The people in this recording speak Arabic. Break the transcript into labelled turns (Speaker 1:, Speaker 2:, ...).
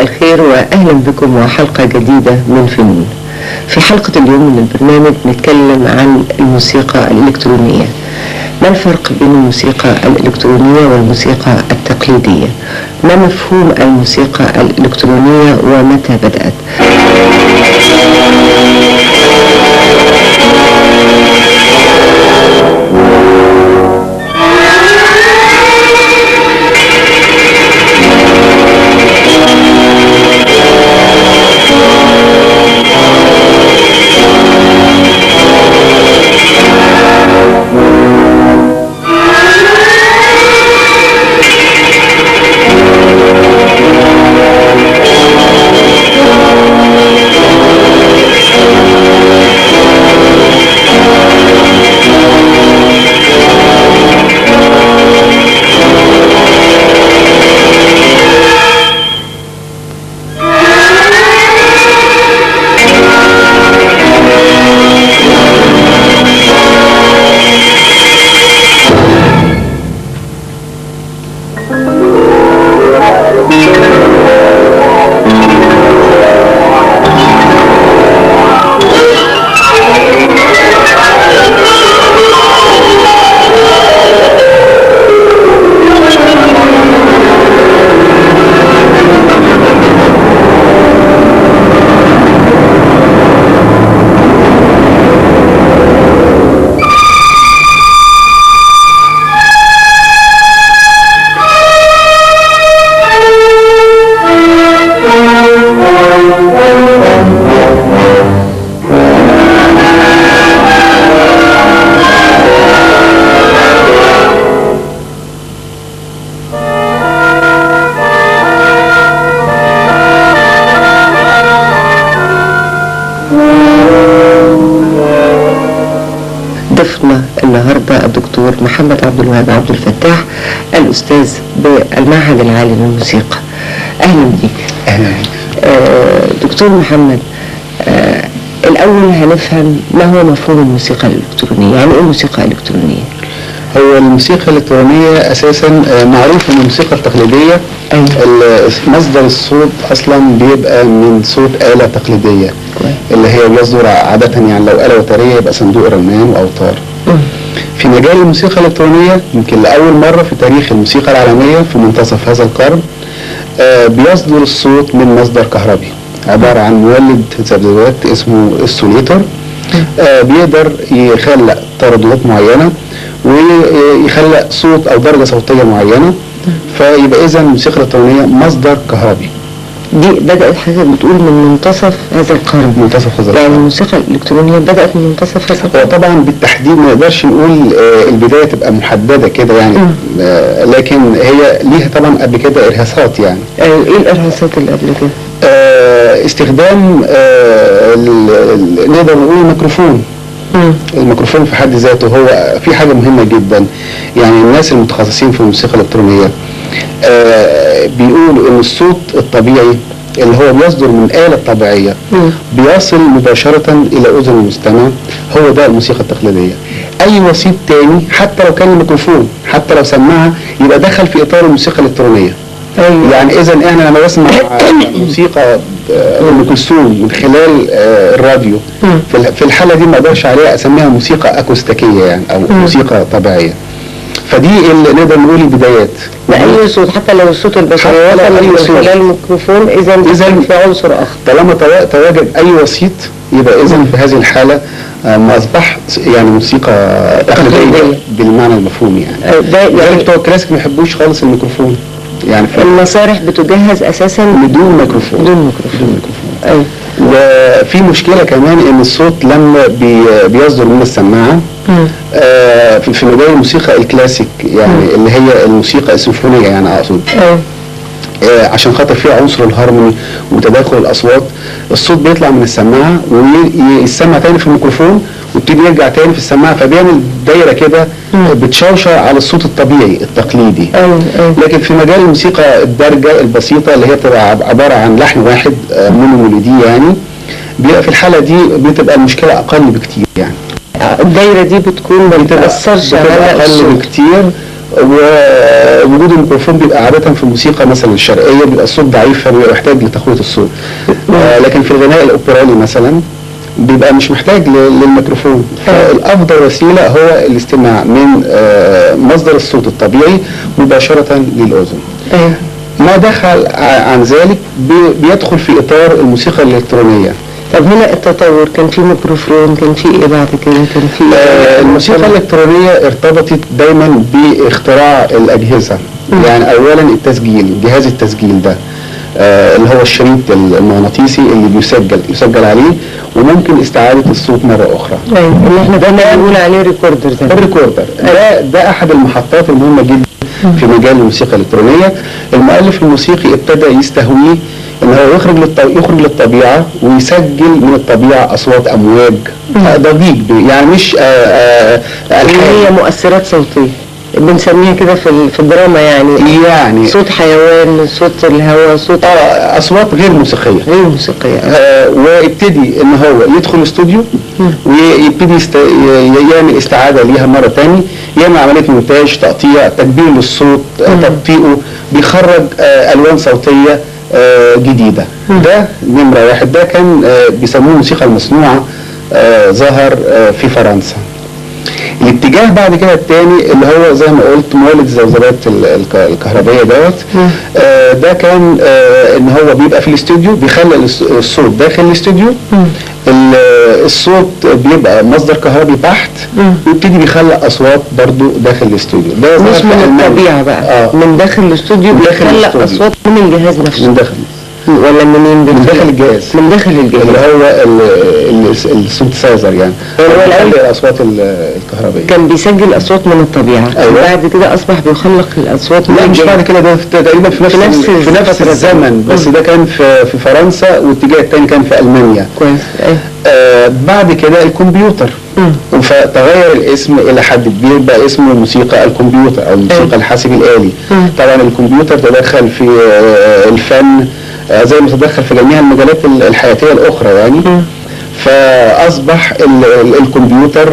Speaker 1: مساء الخير وأهلا بكم وحلقة جديدة من فنون. في حلقة اليوم من البرنامج نتكلم عن الموسيقى الإلكترونية. ما الفرق بين الموسيقى الإلكترونية والموسيقى التقليدية؟ ما مفهوم الموسيقى الإلكترونية ومتى بدأت؟ ضيفنا النهارده الدكتور محمد عبد الوهاب عبد الفتاح، الأستاذ بالمعهد العالي للموسيقى. أهلا بيك.
Speaker 2: أهلا بيك.
Speaker 1: دكتور محمد، الأول هنفهم ما هو مفهوم الموسيقى الإلكترونية، يعني إيه موسيقى إلكترونية؟
Speaker 2: هو الموسيقى الإلكترونية أساسا معروف أن الموسيقى التقليدية مصدر الصوت أصلا بيبقى من صوت آلة تقليدية اللي هي بيصدر عادة، يعني لو آلة وترية يبقى صندوق رنان وأوتار. في مجال الموسيقى الإلكترونية يمكن لأول مرة في تاريخ الموسيقى العالمية في منتصف هذا القرن بيصدر الصوت من مصدر كهربي عبارة عن مولد ذبذبات اسمه السوليتر. بيقدر يخلق ترددات معينة ويخلق صوت أو درجة صوتية معينة، فيبقى إذا الموسيقى الإلكترونية مصدر كهربي.
Speaker 1: دي بدأت حاجة بتقول من منتصف هذا القرن.
Speaker 2: منتصف هذا القرن.
Speaker 1: يعني الموسيقى الإلكترونية بدأت من منتصف هذا القرن.
Speaker 2: طبعا بالتحديد ما نقدرش نقول البداية تبقى محددة كده يعني، لكن هي ليها طبعا قبل كده إرهاصات يعني.
Speaker 1: إيه الإرهاصات اللي قبل كده؟
Speaker 2: استخدام نقدر نقول الميكروفون. الميكروفون في حد ذاته هو في حاجة مهمة جدا، يعني الناس المتخصصين في الموسيقى الإلكترونية بيقولوا ان الصوت الطبيعي اللي هو بيصدر من آلة طبيعية بيصل مباشرة إلى أذن المستمع، هو ده الموسيقى التقليدية. أي وسيط تاني حتى لو كان الميكروفون حتى لو سماعة يبقى دخل في إطار الموسيقى الإلكترونية. يعني إذا إحنا لما بسمع موسيقى أم كلثوم من خلال الراديو في الحالة دي ما أقدرش عليها أسميها موسيقى أكوستيكية يعني أو موسيقى طبيعية. فدي اللي نقدر نقول البدايات.
Speaker 1: أي صوت حتى لو الصوت البشري وصل من خلال الميكروفون إذا في عنصر آخر.
Speaker 2: طالما تواجد أي وسيط يبقى إذا في هذه الحالة ما أصبح يعني موسيقى تقليدية بالمعنى المفهوم يعني. لذلك بتوع الكلاسيك ما يحبوش خالص الميكروفون. يعني
Speaker 1: المسارح بتجهز أساسا
Speaker 2: بدون ميكروفون.
Speaker 1: أيوة.
Speaker 2: وفي مشكلة كمان ان الصوت لما بيصدر من السماعة في مجال الموسيقى الكلاسيك يعني اللي هي الموسيقى السيمفونية يعني اقصد عشان خاطر فيها عنصر الهارموني وتداخل الاصوات، الصوت بيطلع من السماعة ويسمع تاني في الميكروفون ويبتدي يرجع تاني في السماعة، فبيعمل دايرة كده بتشوشر على الصوت الطبيعي التقليدي. لكن في مجال الموسيقى الدارجة البسيطة اللي هي بتبقى عبارة عن لحن واحد مونولودي يعني، بيبقى في الحالة دي بتبقى المشكلة أقل بكتير يعني.
Speaker 1: الدايرة دي بتكون ما بتأثرش على
Speaker 2: أقل بكتير، ووجود الميكروفون بيبقى عادة في الموسيقى مثلا الشرقية بيبقى الصوت ضعيف فبيبقى محتاج لتقوية الصوت. لكن في الغناء الأوبرالي مثلا بيبقى مش محتاج للميكروفون. فالأفضل وسيلة هو الاستماع من مصدر الصوت الطبيعي مباشرة للأذن. ما دخل عن ذلك بيدخل في إطار الموسيقى الإلكترونية.
Speaker 1: طب هنا التطور كان في ميكروفون، كان في ايه بعد كده؟ كان في
Speaker 2: الموسيقى الإلكترونية ارتبطت دايما باختراع الأجهزة. يعني أولا التسجيل، جهاز التسجيل ده اللي هو الشريط المغناطيسي اللي يسجل عليه وممكن استعادة الصوت مرة أخرى.
Speaker 1: اللي احنا دايما بنقول عليه ريكوردر.
Speaker 2: الريكوردر ده أحد المحطات المهمة جدا في مجال الموسيقى الإلكترونية. المؤلف الموسيقي ابتدى يستهويه ان هو يخرج للطبيعة ويسجل من الطبيعة اصوات امواج ضجيج، يعني مش
Speaker 1: هي مؤثرات صوتية بنسميها كده في الدراما، يعني صوت حيوان، صوت الهواء، صوت
Speaker 2: اصوات غير موسيقية. ويبتدي ان هو يدخل استوديو ويبتدي يعمل استعادة ليها مرة تاني، يعمل عملية مونتاج، تقطيع، تكبير للصوت، تبطيئه، بيخرج الوان صوتية جديدة. ده نمرة واحد. ده كان بيسموه الموسيقى المصنوعة، ظهر في فرنسا. الاتجاه بعد كده الثاني اللي هو زي ما قلت مولد الذبذبات الكهربائية ده كان ان هو بيبقى في الاستوديو، بيخلق الصوت داخل الاستوديو. الصوت بيبقى مصدر كهربي بحت ويبتدي بيخلق اصوات برضو داخل الاستوديو.
Speaker 1: ده مش من الطبيعة بقى، من داخل الاستوديو بيخلق اصوات من الجهاز نفسه.
Speaker 2: من داخل
Speaker 1: ولا منين؟
Speaker 2: من داخل الجهاز.
Speaker 1: من داخل الجهاز
Speaker 2: اللي هو السنتسايزر، يعني هو الاصوات الكهربائيه.
Speaker 1: كان بيسجل اصوات من الطبيعه. بعد كده اصبح بيخلق الاصوات
Speaker 2: لا مش بعد كده، ده تقريبا في نفس الزمن. بس ده كان في فرنسا، والاتجاه الثاني كان في المانيا.
Speaker 1: كويس.
Speaker 2: بعد كده الكمبيوتر، فتغير الاسم الى حد كبير، بقى اسمه موسيقى الكمبيوتر او الموسيقى الحاسب الآلي. طبعا الكمبيوتر تدخل في الفن زي ما تدخل في جميع المجالات الحياتية الأخرى يعني. فأصبح الكمبيوتر